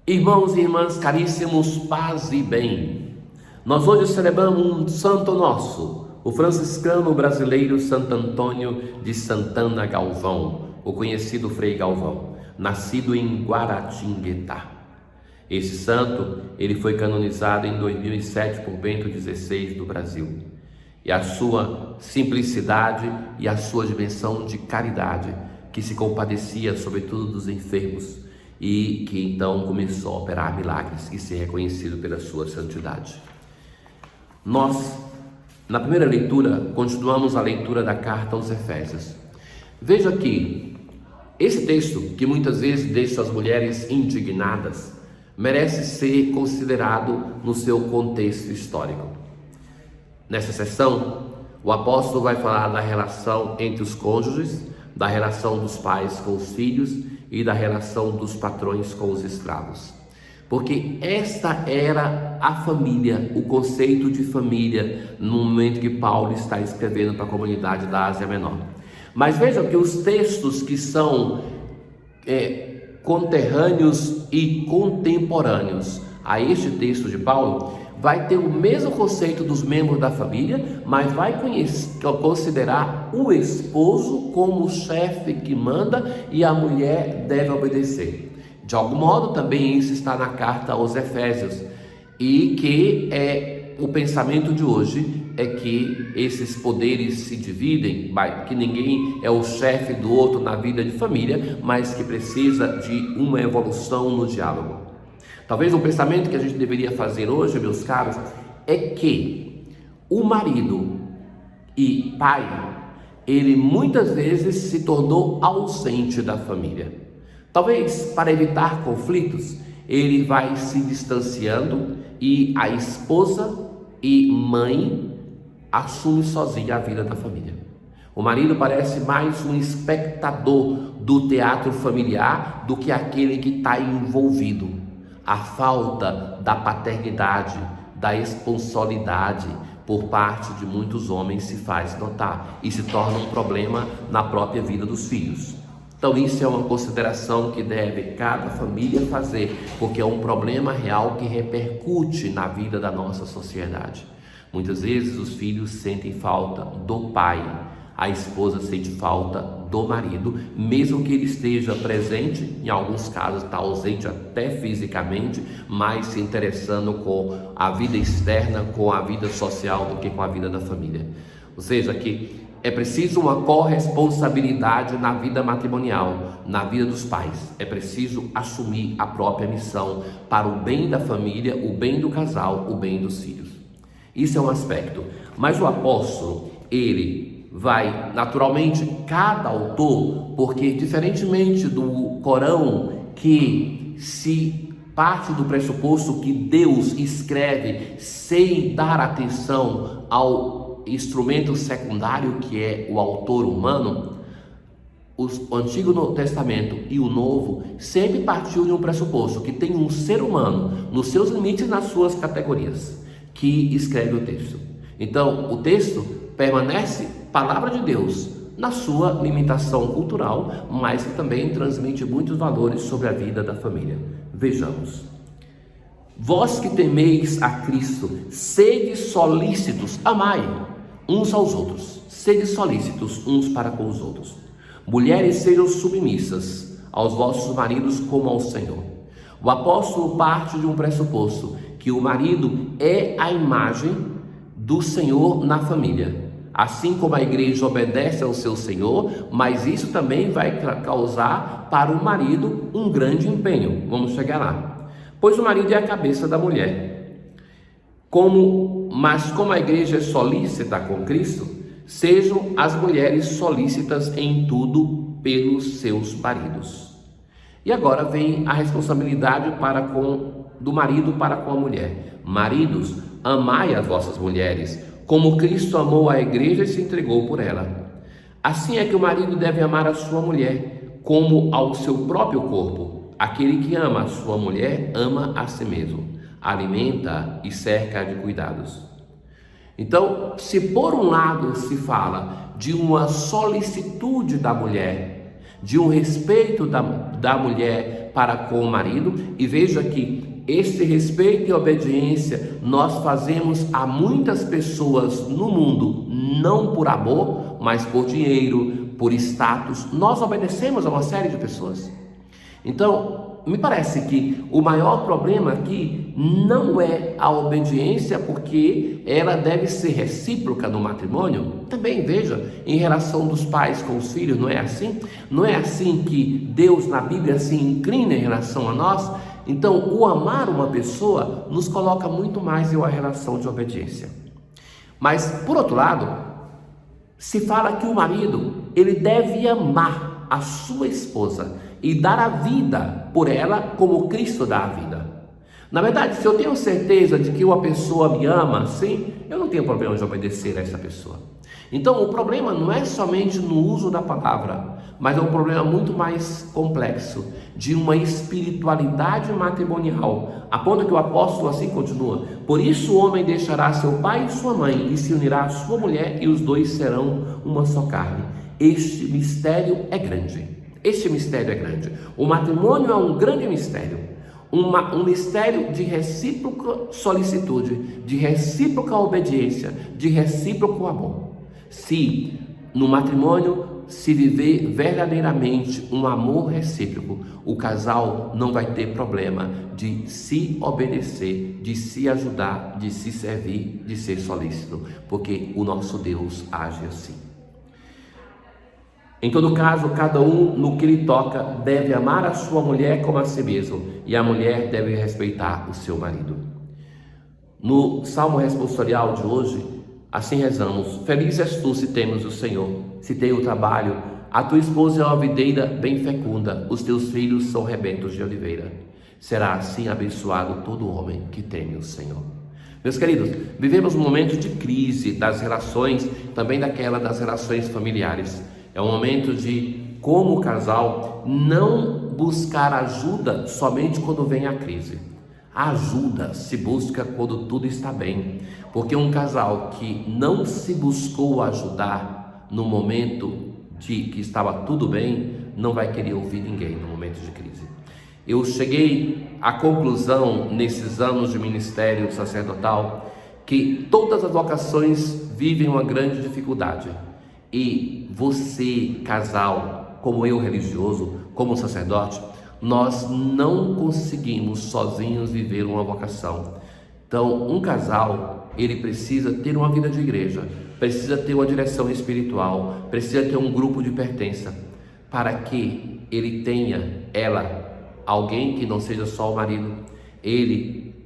Irmãos e irmãs caríssimos, paz e bem. Nós hoje celebramos um santo nosso, o franciscano brasileiro Santo Antônio de Santana Galvão, o conhecido Frei Galvão, nascido em Guaratinguetá. Esse santo, ele foi canonizado em 2007 por Bento XVI do Brasil. E a sua simplicidade e a sua dimensão de caridade, que se compadecia sobretudo dos enfermos, e que então começou a operar milagres e ser reconhecido pela sua santidade. Nós, na primeira leitura, continuamos a leitura da carta aos Efésios. Veja que esse texto, que muitas vezes deixa as mulheres indignadas, merece ser considerado no seu contexto histórico. Nessa sessão, o apóstolo vai falar da relação entre os cônjuges, da relação dos pais com os filhos e da relação dos patrões com os escravos. Porque esta era a família, o conceito de família, no momento que Paulo está escrevendo para a comunidade da Ásia Menor. Mas vejam que os textos que são conterrâneos e contemporâneos a este texto de Paulo, vai ter o mesmo conceito dos membros da família, mas vai considerar o esposo como o chefe que manda e a mulher deve obedecer. De algum modo também isso está na carta aos Efésios, e que o pensamento de hoje é que esses poderes se dividem, que ninguém é o chefe do outro na vida de família, mas que precisa de uma evolução no diálogo. Talvez um pensamento que a gente deveria fazer hoje, meus caros, é que o marido e pai, ele muitas vezes se tornou ausente da família. Talvez para evitar conflitos, ele vai se distanciando e a esposa e mãe assume sozinha a vida da família. O marido parece mais um espectador do teatro familiar do que aquele que está envolvido. A falta da paternidade, da esponsalidade por parte de muitos homens se faz notar e se torna um problema na própria vida dos filhos. Então isso é uma consideração que deve cada família fazer, porque é um problema real que repercute na vida da nossa sociedade. Muitas vezes os filhos sentem falta do pai, a esposa sente falta do marido, mesmo que ele esteja presente, em alguns casos está ausente até fisicamente, mas se interessando com a vida externa, com a vida social do que com a vida da família. Ou seja, que é preciso uma corresponsabilidade na vida matrimonial, na vida dos pais. É preciso assumir a própria missão para o bem da família, o bem do casal, o bem dos filhos. Isso é um aspecto. Mas o apóstolo, ele vai, naturalmente, cada autor, porque diferentemente do Corão, que se parte do pressuposto que Deus escreve sem dar atenção ao instrumento secundário que é o autor humano, o Antigo Testamento e o Novo sempre partiu de um pressuposto que tem um ser humano nos seus limites e nas suas categorias que escreve o texto. Então o texto permanece palavra de Deus na sua limitação cultural, mas que também transmite muitos valores sobre a vida da família. Vejamos. Vós que temeis a Cristo, sede solícitos, amai uns aos outros, sede solícitos uns para com os outros. Mulheres, sejam submissas aos vossos maridos como ao Senhor. O apóstolo parte de um pressuposto que o marido é a imagem do Senhor na família. Assim como a igreja obedece ao seu Senhor, mas isso também vai causar para o marido um grande empenho. Vamos chegar lá. Pois o marido é a cabeça da mulher. Mas como a igreja é solícita com Cristo, sejam as mulheres solícitas em tudo pelos seus maridos. E agora vem a responsabilidade do marido para com a mulher. Maridos, amai as vossas mulheres, como Cristo amou a igreja e se entregou por ela. Assim é que o marido deve amar a sua mulher como ao seu próprio corpo. Aquele que ama a sua mulher ama a si mesmo, alimenta e cerca de cuidados. Então, se por um lado se fala de uma solicitude da mulher, de um respeito da mulher para com o marido. E veja que esse respeito e obediência nós fazemos a muitas pessoas no mundo, não por amor, mas por dinheiro, por status. Nós obedecemos a uma série de pessoas. Então, me parece que o maior problema aqui não é a obediência, porque ela deve ser recíproca no matrimônio. Também veja, em relação dos pais com os filhos, não é assim? Não é assim que Deus na Bíblia se inclina em relação a nós? Então, o amar uma pessoa nos coloca muito mais em uma relação de obediência. Mas, por outro lado, se fala que o marido, ele deve amar a sua esposa e dar a vida por ela como Cristo dá a vida. Na verdade, se eu tenho certeza de que uma pessoa me ama, sim, eu não tenho problema de obedecer a essa pessoa. Então, o problema não é somente no uso da palavra, mas é um problema muito mais complexo, de uma espiritualidade matrimonial, a ponto que o apóstolo assim continua: por isso o homem deixará seu pai e sua mãe e se unirá à sua mulher, e os dois serão uma só carne. Este mistério é grande. Este mistério é grande. O matrimônio é um grande mistério, um mistério de recíproca solicitude, de recíproca obediência, de recíproco amor. Se no matrimônio se viver verdadeiramente um amor recíproco, o casal não vai ter problema de se obedecer, de se ajudar, de se servir, de ser solícito, porque o nosso Deus age assim. Em todo caso, cada um no que lhe toca deve amar a sua mulher como a si mesmo, e a mulher deve respeitar o seu marido. No Salmo responsorial de hoje, assim rezamos: feliz és tu se temes o Senhor, se tem o trabalho, a tua esposa é uma videira bem fecunda, os teus filhos são rebentos de oliveira. Será assim abençoado todo homem que teme o Senhor. Meus queridos, vivemos um momento de crise das relações, também das relações familiares. É um momento de, como casal, não buscar ajuda somente quando vem a crise. A ajuda se busca quando tudo está bem, porque um casal que não se buscou ajudar no momento de que estava tudo bem, não vai querer ouvir ninguém no momento de crise. Eu cheguei à conclusão, nesses anos de ministério sacerdotal, que todas as vocações vivem uma grande dificuldade. E você, casal, como eu, religioso, como sacerdote, nós não conseguimos sozinhos viver uma vocação. Então, um casal, ele precisa ter uma vida de igreja, precisa ter uma direção espiritual, precisa ter um grupo de pertença, para que ele tenha, alguém que não seja só o marido,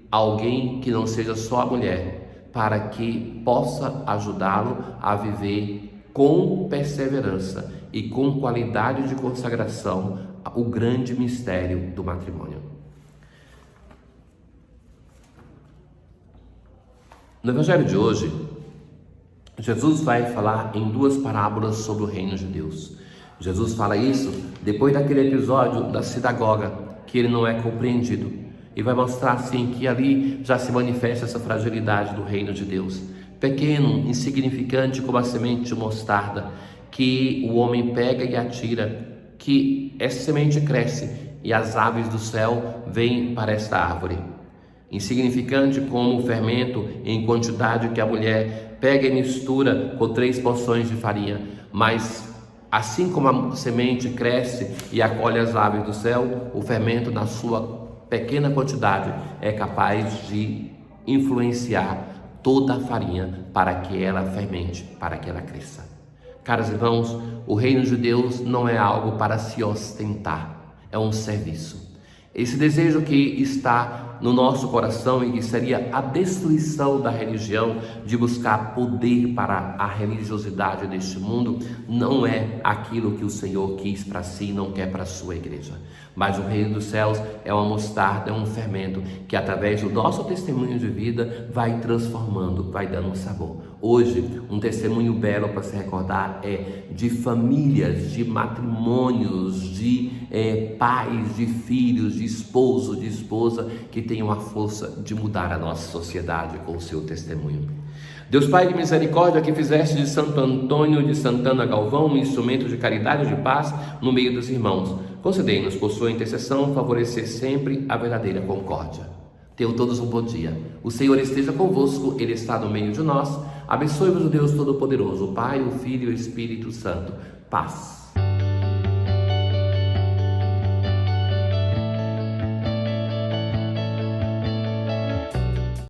alguém que não seja só a mulher, para que possa ajudá-lo a viver com perseverança e com qualidade de consagração o grande mistério do matrimônio. No Evangelho de hoje, Jesus vai falar em duas parábolas sobre o reino de Deus. Jesus fala isso depois daquele episódio da sinagoga, que ele não é compreendido, e vai mostrar assim que ali já se manifesta essa fragilidade do reino de Deus. Pequeno, insignificante como a semente de mostarda, que o homem pega e atira, que essa semente cresce e as aves do céu vêm para esta árvore. Insignificante como o fermento em quantidade que a mulher pega e mistura com 3 porções de farinha, mas assim como a semente cresce e acolhe as aves do céu, o fermento na sua pequena quantidade é capaz de influenciar toda a farinha para que ela fermente, para que ela cresça. Caros irmãos, o reino de Deus não é algo para se ostentar, é um serviço. Esse desejo que está no nosso coração e que seria a destruição da religião, de buscar poder para a religiosidade deste mundo, não é aquilo que o Senhor quis para si e não quer para a sua igreja. Mas o reino dos céus é uma mostarda, é um fermento que através do nosso testemunho de vida vai transformando, vai dando um sabor. Hoje, um testemunho belo para se recordar é de famílias, de matrimônios, de pais, de filhos, de esposo, de esposa, que tenham a força de mudar a nossa sociedade com o seu testemunho. Deus Pai de misericórdia, que fizeste de Santo Antônio de Santana Galvão um instrumento de caridade e de paz no meio dos irmãos, concedei-nos por sua intercessão favorecer sempre a verdadeira concórdia. Tenham todos um bom dia. O Senhor esteja convosco, Ele está no meio de nós. Abençoe-vos o Deus Todo-Poderoso, o Pai, o Filho e o Espírito Santo. Paz.